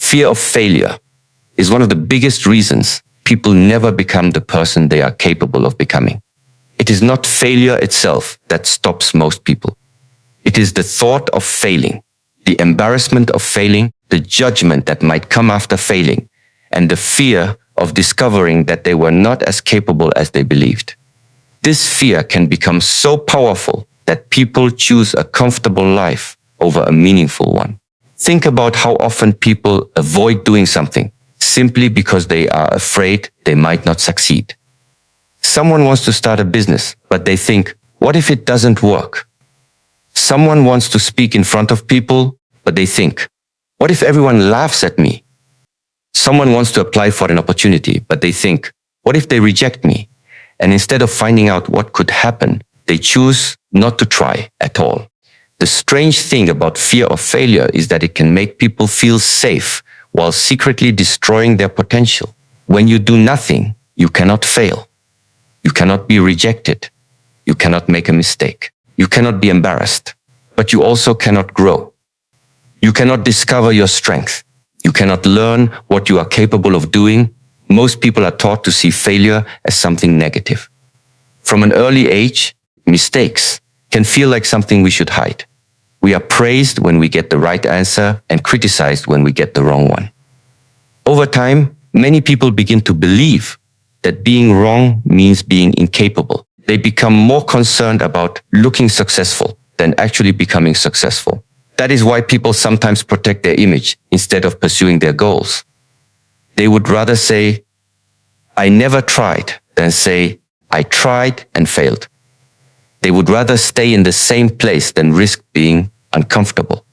Fear of failure is one of the biggest reasons people never become the person they are capable of becoming. It is not failure itself that stops most people. It is the thought of failing, the embarrassment of failing, the judgment that might come after failing, and the fear of discovering that they were not as capable as they believed. This fear can become so powerful that people choose a comfortable life over a meaningful one. Think about how often people avoid doing something simply because they are afraid they might not succeed. Someone wants to start a business, but they think, what if it doesn't work? Someone wants to speak in front of people, but they think, what if everyone laughs at me? Someone wants to apply for an opportunity, but they think, what if they reject me? And instead of finding out what could happen, they choose not to try at all. The strange thing about fear of failure is that it can make people feel safe while secretly destroying their potential. When you do nothing, you cannot fail. You cannot be rejected. You cannot make a mistake. You cannot be embarrassed. But you also cannot grow. You cannot discover your strength. You cannot learn what you are capable of doing. Most people are taught to see failure as something negative. From an early age, mistakes can feel like something we should hide. We are praised when we get the right answer and criticized when we get the wrong one. Over time, many people begin to believe that being wrong means being incapable. They become more concerned about looking successful than actually becoming successful. That is why people sometimes protect their image instead of pursuing their goals. They would rather say, I never tried, than say, I tried and failed. They would rather stay in the same place than risk being uncomfortable.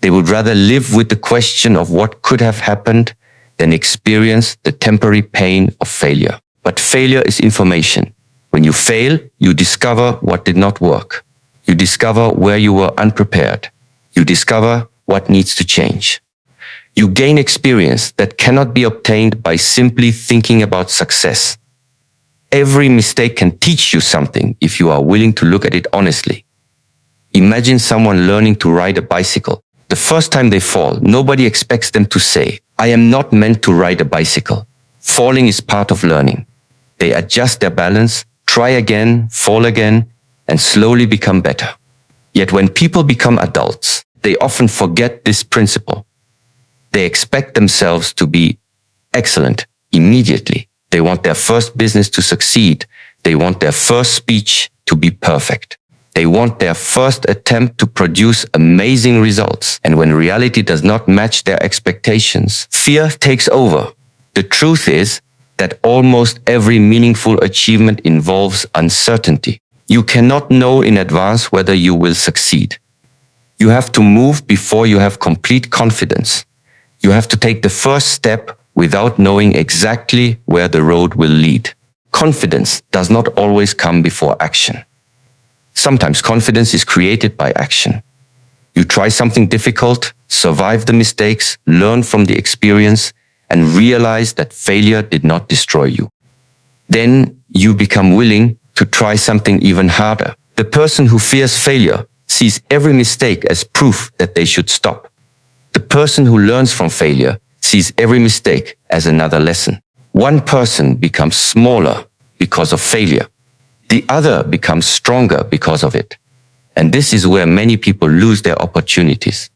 They would rather live with the question of what could have happened than experience the temporary pain of failure. But failure is information. When you fail, you discover what did not work. You discover where you were unprepared. You discover what needs to change. You gain experience that cannot be obtained by simply thinking about success. Every mistake can teach you something if you are willing to look at it honestly. Imagine someone learning to ride a bicycle. The first time they fall, nobody expects them to say, I am not meant to ride a bicycle. Falling is part of learning. They adjust their balance, try again, fall again, and slowly become better. Yet when people become adults, they often forget this principle. They expect themselves to be excellent immediately. They want their first business to succeed. They want their first speech to be perfect. They want their first attempt to produce amazing results. And when reality does not match their expectations, fear takes over. The truth is that almost every meaningful achievement involves uncertainty. You cannot know in advance whether you will succeed. You have to move before you have complete confidence. You have to take the first step without knowing exactly where the road will lead. Confidence does not always come before action. Sometimes confidence is created by action. You try something difficult, survive the mistakes, learn from the experience, and realize that failure did not destroy you. Then you become willing to try something even harder. The person who fears failure sees every mistake as proof that they should stop. The person who learns from failure sees every mistake as another lesson. One person becomes smaller because of failure. The other becomes stronger because of it. And this is where many people lose their opportunities.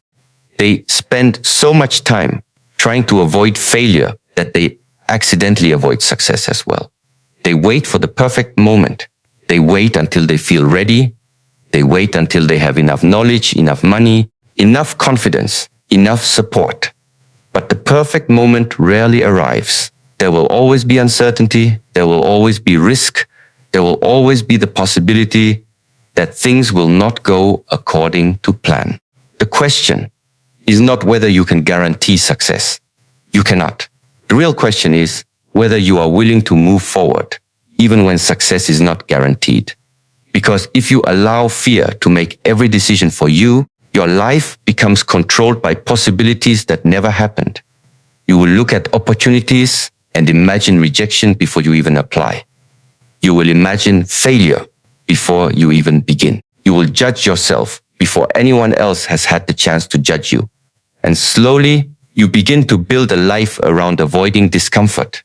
They spend so much time trying to avoid failure that they accidentally avoid success as well. They wait for the perfect moment. They wait until they feel ready. They wait until they have enough knowledge, enough money, enough confidence, enough support. But the perfect moment rarely arrives. There will always be uncertainty. There will always be risk. There will always be the possibility that things will not go according to plan. The question is not whether you can guarantee success. You cannot. The real question is whether you are willing to move forward, even when success is not guaranteed. Because if you allow fear to make every decision for you, your life becomes controlled by possibilities that never happened. You will look at opportunities and imagine rejection before you even apply. You will imagine failure before you even begin. You will judge yourself before anyone else has had the chance to judge you. And slowly, You begin to build a life around avoiding discomfort.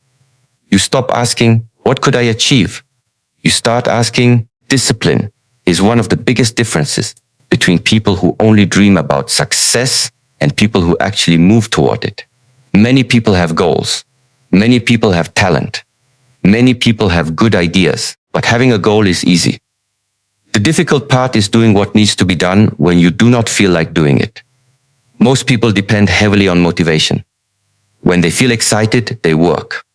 You stop asking, what could I achieve? You start asking, discipline is one of the biggest differences between people who only dream about success and people who actually move toward it. Many people have goals. Many people have talent. Many people have good ideas, but having a goal is easy. The difficult part is doing what needs to be done when you do not feel like doing it. Most people depend heavily on motivation. When they feel excited, they work.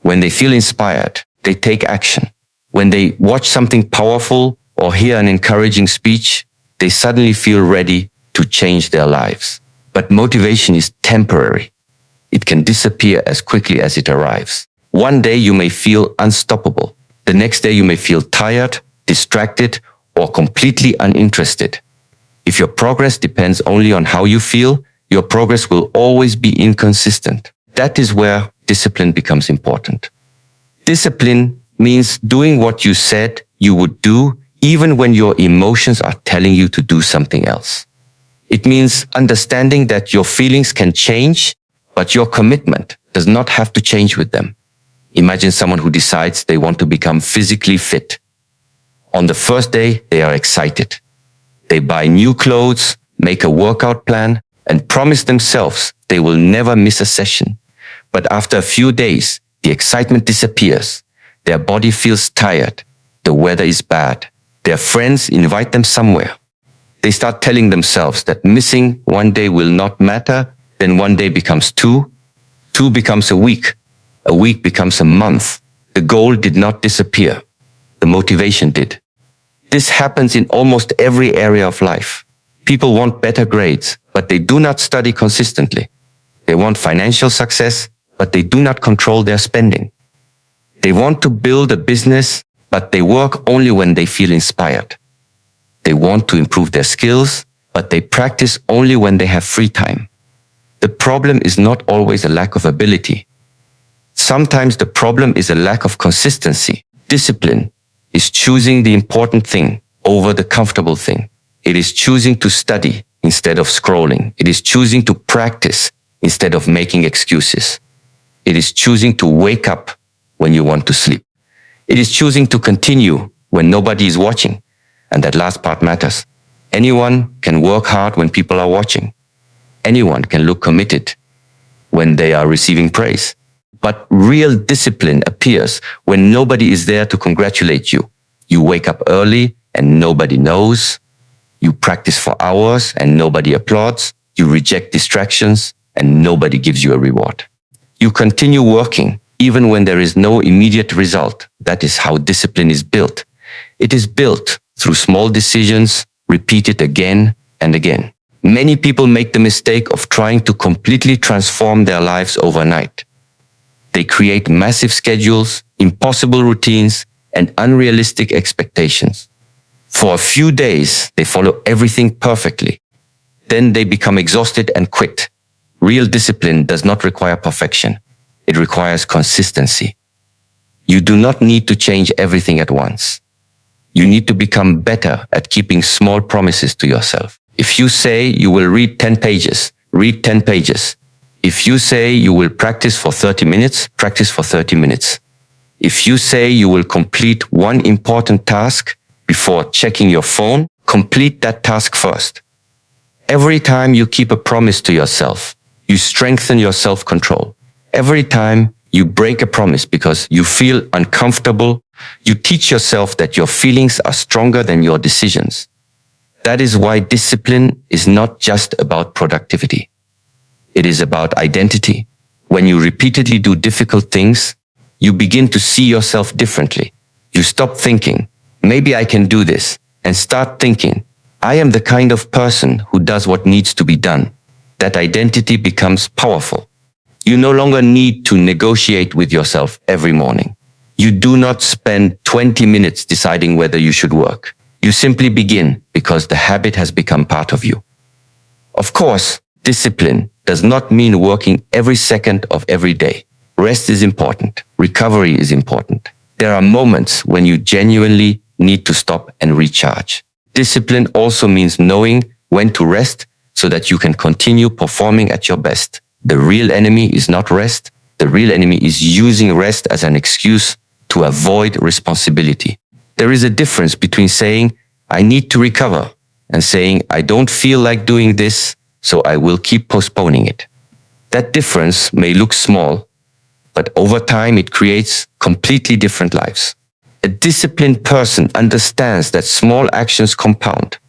When they feel inspired, they take action. When they watch something powerful or hear an encouraging speech, they suddenly feel ready to change their lives. But motivation is temporary. It can disappear as quickly as it arrives. One day you may feel unstoppable. The next day you may feel tired, distracted, or completely uninterested. If your progress depends only on how you feel, your progress will always be inconsistent. That is where discipline becomes important. Discipline means doing what you said you would do even when your emotions are telling you to do something else. It means understanding that your feelings can change, but your commitment does not have to change with them. Imagine someone who decides they want to become physically fit. On the first day, they are excited. They buy new clothes, make a workout plan, and promise themselves they will never miss a session. But after a few days, the excitement disappears. Their body feels tired. The weather is bad. Their friends invite them somewhere. They start telling themselves that missing one day will not matter. Then one day becomes two. Two becomes a week. A week becomes a month. The goal did not disappear. The motivation did. This happens in almost every area of life. People want better grades, but they do not study consistently. They want financial success, but they do not control their spending. They want to build a business, but they work only when they feel inspired. They want to improve their skills, but they practice only when they have free time. The problem is not always a lack of ability. Sometimes the problem is a lack of consistency. Discipline is choosing the important thing over the comfortable thing. It is choosing to study instead of scrolling. It is choosing to practice instead of making excuses. It is choosing to wake up when you want to sleep. It is choosing to continue when nobody is watching. And that last part matters. Anyone can work hard when people are watching. Anyone can look committed when they are receiving praise. But real discipline appears when nobody is there to congratulate you. You wake up early and nobody knows. You practice for hours and nobody applauds. You reject distractions and nobody gives you a reward. You continue working even when there is no immediate result. That is how discipline is built. It is built through small decisions, repeated again and again. Many people make the mistake of trying to completely transform their lives overnight. They create massive schedules, impossible routines, and unrealistic expectations. For a few days, they follow everything perfectly. Then they become exhausted and quit. Real discipline does not require perfection. It requires consistency. You do not need to change everything at once. You need to become better at keeping small promises to yourself. If you say you will read 10 pages, read 10 pages. If you say you will practice for 30 minutes, practice for 30 minutes. If you say you will complete one important task before checking your phone, complete that task first. Every time you keep a promise to yourself, you strengthen your self-control. Every time you break a promise because you feel uncomfortable, you teach yourself that your feelings are stronger than your decisions. That is why discipline is not just about productivity. It is about identity. When you repeatedly do difficult things, you begin to see yourself differently. You stop thinking, maybe I can do this, and start thinking, I am the kind of person who does what needs to be done. That identity becomes powerful. You no longer need to negotiate with yourself every morning. You do not spend 20 minutes deciding whether you should work. You simply begin because the habit has become part of you. Of course, discipline does not mean working every second of every day. Rest is important. Recovery is important. There are moments when you genuinely need to stop and recharge. Discipline also means knowing when to rest so that you can continue performing at your best. The real enemy is not rest. The real enemy is using rest as an excuse to avoid responsibility. There is a difference between saying, I need to recover, and saying, I don't feel like doing this, so I will keep postponing it. That difference may look small, but over time it creates completely different lives. A disciplined person understands that small actions compound.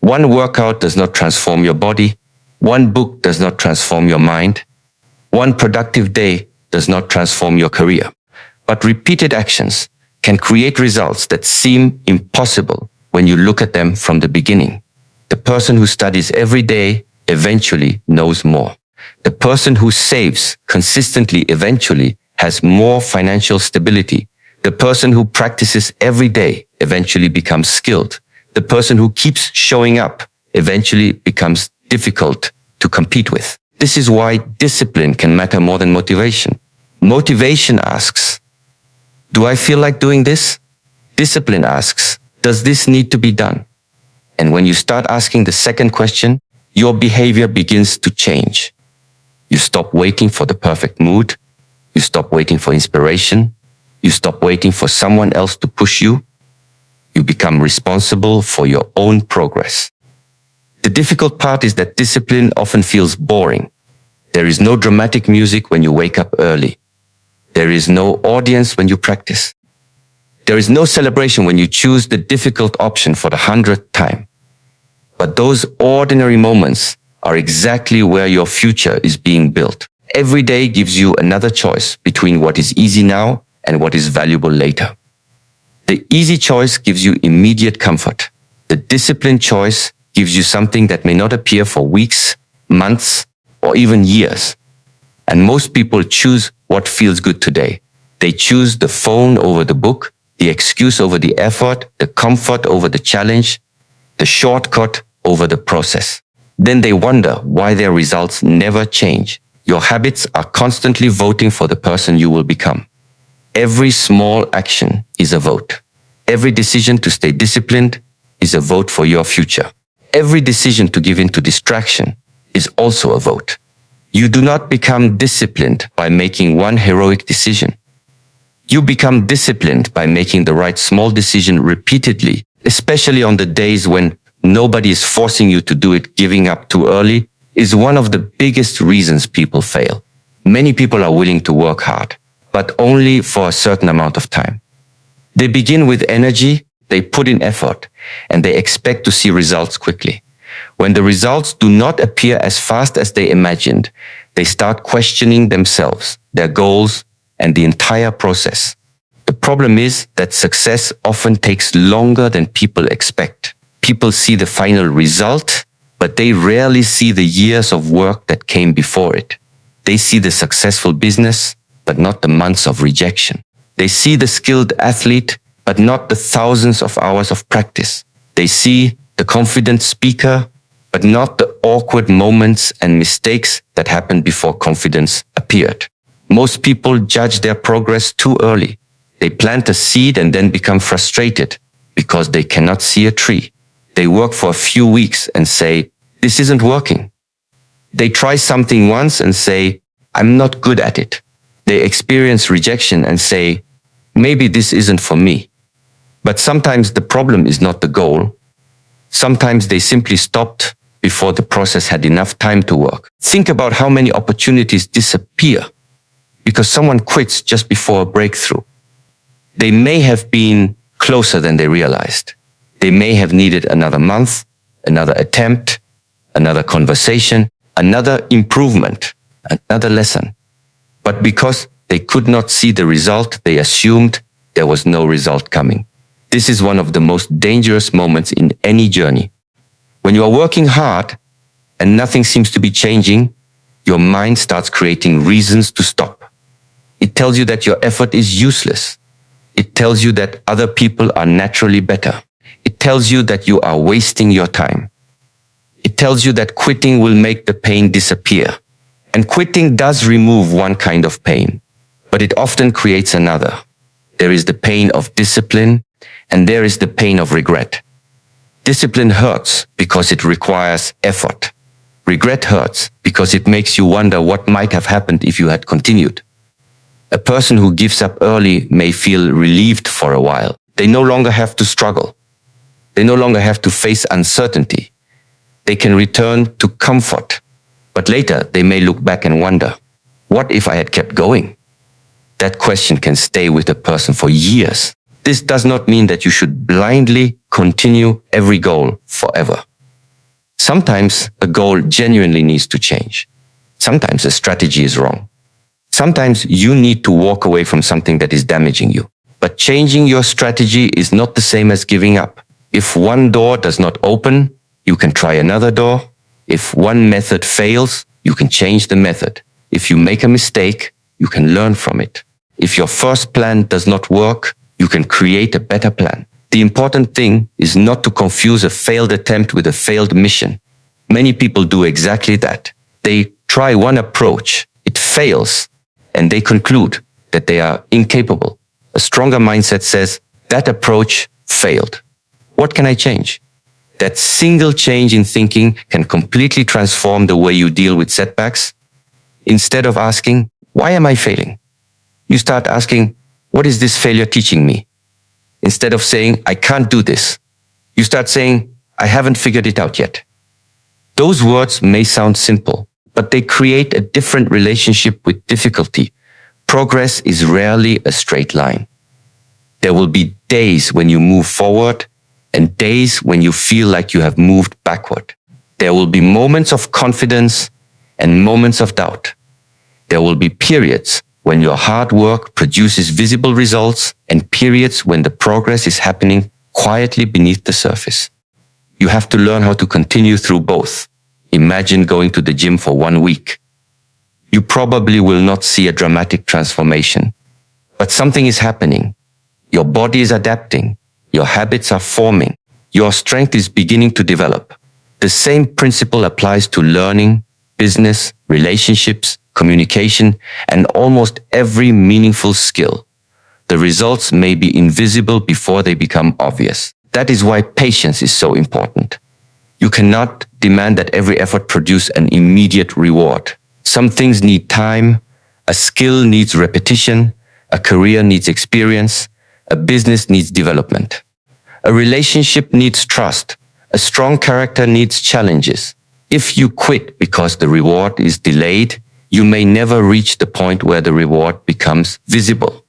One workout does not transform your body. One book does not transform your mind. One productive day does not transform your career. But repeated actions can create results that seem impossible when you look at them from the beginning. The person who studies every day eventually knows more. The person who saves consistently eventually has more financial stability. The person who practices every day eventually becomes skilled. The person who keeps showing up eventually becomes difficult to compete with. This is why discipline can matter more than motivation. Motivation asks, do I feel like doing this? Discipline asks, does this need to be done? And when you start asking the second question, your behavior begins to change. You stop waiting for the perfect mood. You stop waiting for inspiration. You stop waiting for someone else to push you. You become responsible for your own progress. The difficult part is that discipline often feels boring. There is no dramatic music when you wake up early. There is no audience when you practice. There is no celebration when you choose the difficult option for the 100th time. But those ordinary moments are exactly where your future is being built. Every day gives you another choice between what is easy now and what is valuable later. The easy choice gives you immediate comfort. The disciplined choice gives you something that may not appear for weeks, months, or even years. And most people choose what feels good today. They choose the phone over the book, the excuse over the effort, the comfort over the challenge, the shortcut over the process. Then they wonder why their results never change. Your habits are constantly voting for the person you will become. Every small action is a vote. Every decision to stay disciplined is a vote for your future. Every decision to give in to distraction is also a vote. You do not become disciplined by making one heroic decision. You become disciplined by making the right small decision repeatedly, especially on the days when nobody is forcing you to do it. Giving up too early is one of the biggest reasons people fail. Many people are willing to work hard, but only for a certain amount of time. They begin with energy, they put in effort, and they expect to see results quickly. When the results do not appear as fast as they imagined, they start questioning themselves, their goals, and the entire process. The problem is that success often takes longer than people expect. People see the final result, but they rarely see the years of work that came before it. They see the successful business, but not the months of rejection. They see the skilled athlete, but not the thousands of hours of practice. They see the confident speaker, but not the awkward moments and mistakes that happened before confidence appeared. Most people judge their progress too early. They plant a seed and then become frustrated because they cannot see a tree. They work for a few weeks and say, this isn't working. They try something once and say, I'm not good at it. They experience rejection and say, maybe this isn't for me. But sometimes the problem is not the goal. Sometimes they simply stopped before the process had enough time to work. Think about how many opportunities disappear because someone quits just before a breakthrough. They may have been closer than they realized. They may have needed another month, another attempt, another conversation, another improvement, another lesson. But because they could not see the result, they assumed there was no result coming. This is one of the most dangerous moments in any journey. When you are working hard and nothing seems to be changing, your mind starts creating reasons to stop. It tells you that your effort is useless. It tells you that other people are naturally better. It tells you that you are wasting your time. It tells you that quitting will make the pain disappear. And quitting does remove one kind of pain, but it often creates another. There is the pain of discipline, and there is the pain of regret. Discipline hurts because it requires effort. Regret hurts because it makes you wonder what might have happened if you had continued. A person who gives up early may feel relieved for a while. They no longer have to struggle. They no longer have to face uncertainty. They can return to comfort. But later, they may look back and wonder, what if I had kept going? That question can stay with a person for years. This does not mean that you should blindly continue every goal forever. Sometimes a goal genuinely needs to change. Sometimes a strategy is wrong. Sometimes you need to walk away from something that is damaging you. But changing your strategy is not the same as giving up. If one door does not open, you can try another door. If one method fails, you can change the method. If you make a mistake, you can learn from it. If your first plan does not work, you can create a better plan. The important thing is not to confuse a failed attempt with a failed mission. Many people do exactly that. They try one approach, it fails, and they conclude that they are incapable. A stronger mindset says, that approach failed. What can I change? That single change in thinking can completely transform the way you deal with setbacks. Instead of asking, why am I failing? You start asking, what is this failure teaching me? Instead of saying, I can't do this, you start saying, I haven't figured it out yet. Those words may sound simple, but they create a different relationship with difficulty. Progress is rarely a straight line. There will be days when you move forward and days when you feel like you have moved backward. There will be moments of confidence and moments of doubt. There will be periods when your hard work produces visible results and periods when the progress is happening quietly beneath the surface. You have to learn how to continue through both. Imagine going to the gym for 1 week. You probably will not see a dramatic transformation, but something is happening. Your body is adapting. Your habits are forming. Your strength is beginning to develop. The same principle applies to learning, business, relationships, communication, and almost every meaningful skill. The results may be invisible before they become obvious. That is why patience is so important. You cannot demand that every effort produce an immediate reward. Some things need time, a skill needs repetition, a career needs experience, a business needs development. A relationship needs trust, a strong character needs challenges. If you quit because the reward is delayed, you may never reach the point where the reward becomes visible.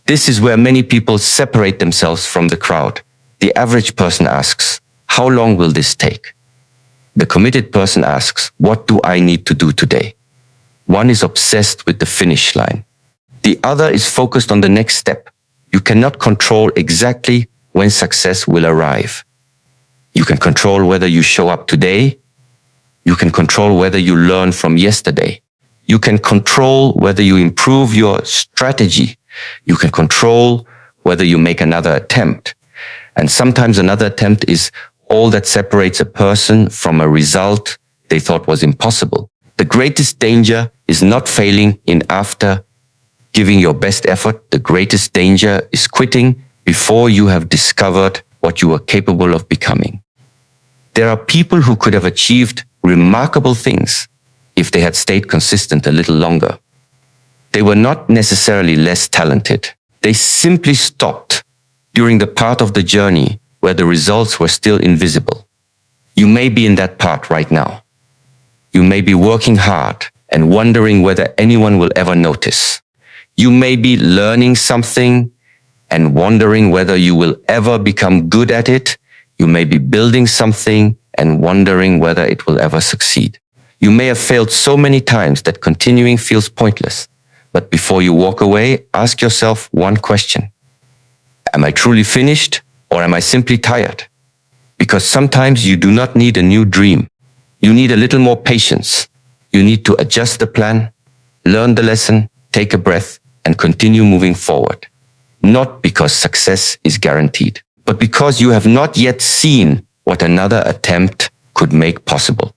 This is where many people separate themselves from the crowd. The average person asks, how long will this take? The committed person asks, what do I need to do today? One is obsessed with the finish line. The other is focused on the next step. You cannot control exactly when success will arrive. You can control whether you show up today. You can control whether you learn from yesterday. You can control whether you improve your strategy. You can control whether you make another attempt. And sometimes another attempt is all that separates a person from a result they thought was impossible. The greatest danger is not failing in after giving your best effort. The greatest danger is quitting before you have discovered what you are capable of becoming. There are people who could have achieved remarkable things if they had stayed consistent a little longer. They were not necessarily less talented. They simply stopped during the part of the journey where the results were still invisible. You may be in that part right now. You may be working hard and wondering whether anyone will ever notice. You may be learning something and wondering whether you will ever become good at it. You may be building something and wondering whether it will ever succeed. You may have failed so many times that continuing feels pointless. But before you walk away, ask yourself one question. Am I truly finished or am I simply tired? Because sometimes you do not need a new dream. You need a little more patience. You need to adjust the plan, learn the lesson, take a breath, and continue moving forward. Not because success is guaranteed, but because you have not yet seen what another attempt could make possible.